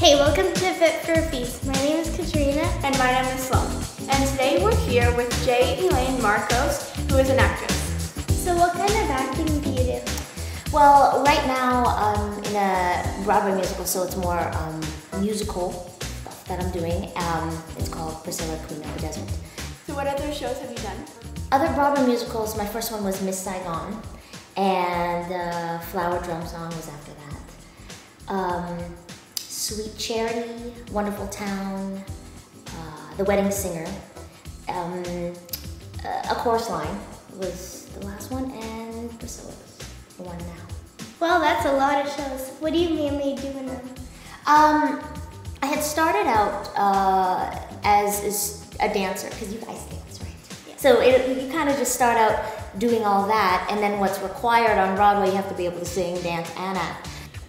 Hey, welcome to Fitforafeast. My name is Katrina. And my name is Sloan. And today we're here with Elaine Marcos, who is an actress. So what kind of acting do you do? Well, right now I'm in a Broadway musical, so it's more musical stuff that I'm doing. It's called Priscilla, Queen of the Desert. So what other shows have you done? Other Broadway musicals, my first one was Miss Saigon, and Flower Drum Song was after that. Sweet Charity, Wonderful Town, The Wedding Singer, A Chorus Line was the last one, and Priscilla's the one now. Well, that's a lot of shows. What do you mainly do in them? I had started out as a dancer, because you guys dance, right? Yeah. So you kind of just start out doing all that, and then what's required on Broadway, you have to be able to sing, dance, and act.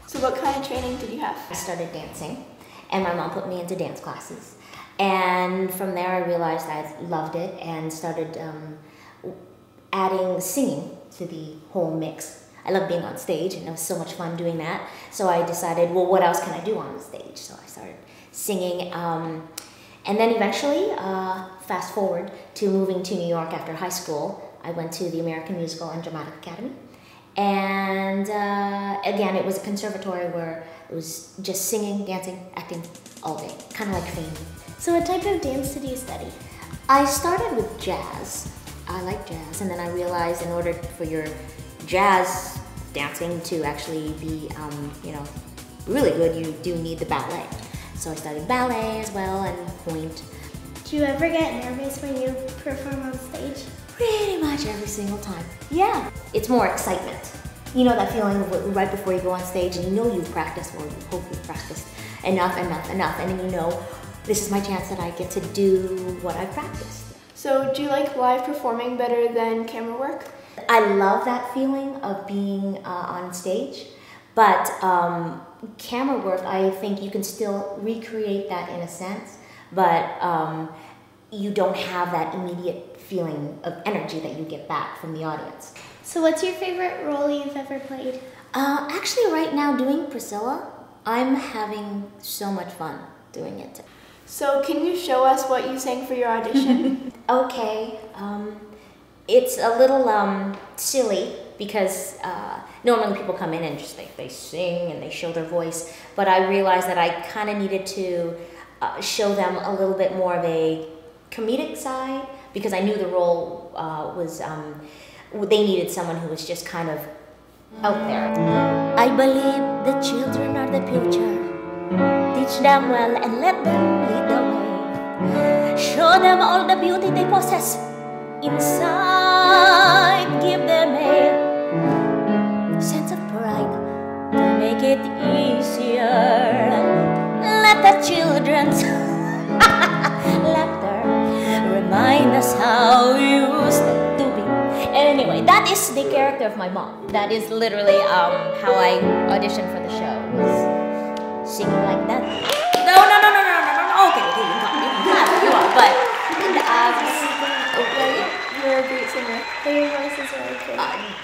So what kind of training did you have? I started dancing, and my mom put me into dance classes. And from there I realized I loved it and started adding singing to the whole mix. I love being on stage, and it was so much fun doing that. So I decided, well, what else can I do on the stage? So I started singing. And then eventually, fast forward to moving to New York after high school, I went to the American Musical and Dramatic Academy. And again, it was a conservatory where it was just singing, dancing, acting all day, kind of like fame. So what type of dance did you study? I started with jazz. I like jazz, and then I realized in order for your jazz dancing to actually be, really good, you do need the ballet. So I studied ballet as well and pointe. Do you ever get nervous when you perform on stage? Pretty much every single time. Yeah. It's more excitement. You know that feeling of right before you go on stage and you know you've practiced, or you hope you've practiced enough, and then you know, this is my chance that I get to do what I practiced. So do you like live performing better than camera work? I love that feeling of being on stage, but camera work, I think you can still recreate that in a sense, but you don't have that immediate feeling of energy that you get back from the audience. So what's your favorite role you've ever played? Actually, right now doing Priscilla, I'm having so much fun doing it. So can you show us what you sang for your audition? Okay, it's a little silly because normally people come in and just they sing and they show their voice, but I realized that I kind of needed to show them a little bit more of a comedic side, because I knew the role was, they needed someone who was just kind of out there. I believe the children are the future. Teach them well and let them lead the way. Show them all the beauty they possess inside. Give them a sense of pride to make it easier. Let the children's laughter remind us how we used to be. Anyway, that is the character of my mom. That is literally how I auditioned for the show. Was singing like that. No. Okay, you can clap if you want, but You're a great singer. But your voice is really good.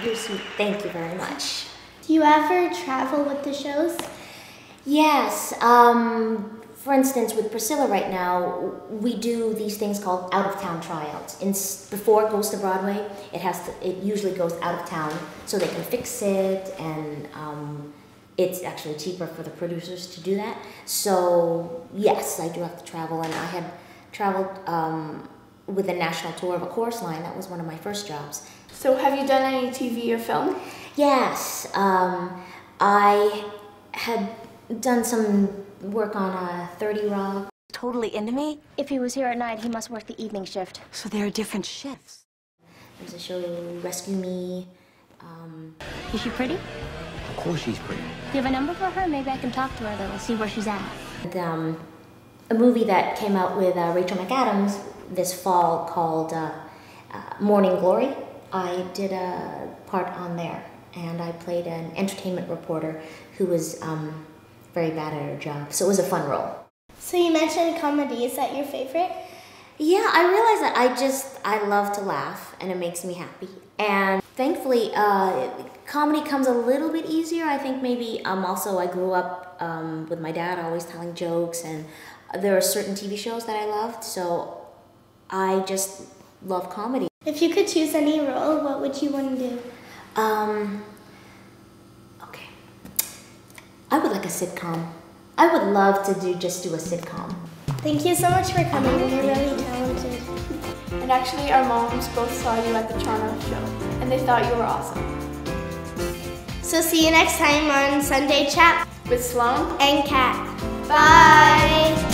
you're sweet. Thank you very much. Do you ever travel with the shows? Yes. For instance, with Priscilla right now, we do these things called out-of-town tryouts. Before it goes to Broadway, it usually goes out of town so they can fix it, and it's actually cheaper for the producers to do that. So yes, I do have to travel, and I had traveled with a national tour of A Chorus Line. That was one of my first jobs. So have you done any TV or film? Yes, I had done some work on 30 Rock. Totally into me? If he was here at night, he must work the evening shift. So there are different shifts. There's a show, Rescue Me. Is she pretty? Of course she's pretty. Do you have a number for her? Maybe I can talk to her, though. We'll see where she's at. And, a movie that came out with Rachel McAdams this fall called Morning Glory. I did a part on there, and I played an entertainment reporter who was very bad at her job. So it was a fun role. So you mentioned comedy. Is that your favorite? Yeah, I realize that I love to laugh and it makes me happy. And thankfully, comedy comes a little bit easier. I think maybe also I grew up with my dad always telling jokes, and there are certain TV shows that I loved, so I just love comedy. If you could choose any role, what would you want to do? Okay. I would like a sitcom. I would love to do a sitcom. Thank you so much for coming. You're really talented. And actually, our moms both saw you at the Toronto show, and they thought you were awesome. So see you next time on Sunday Chat With Sloan and Kat. Bye!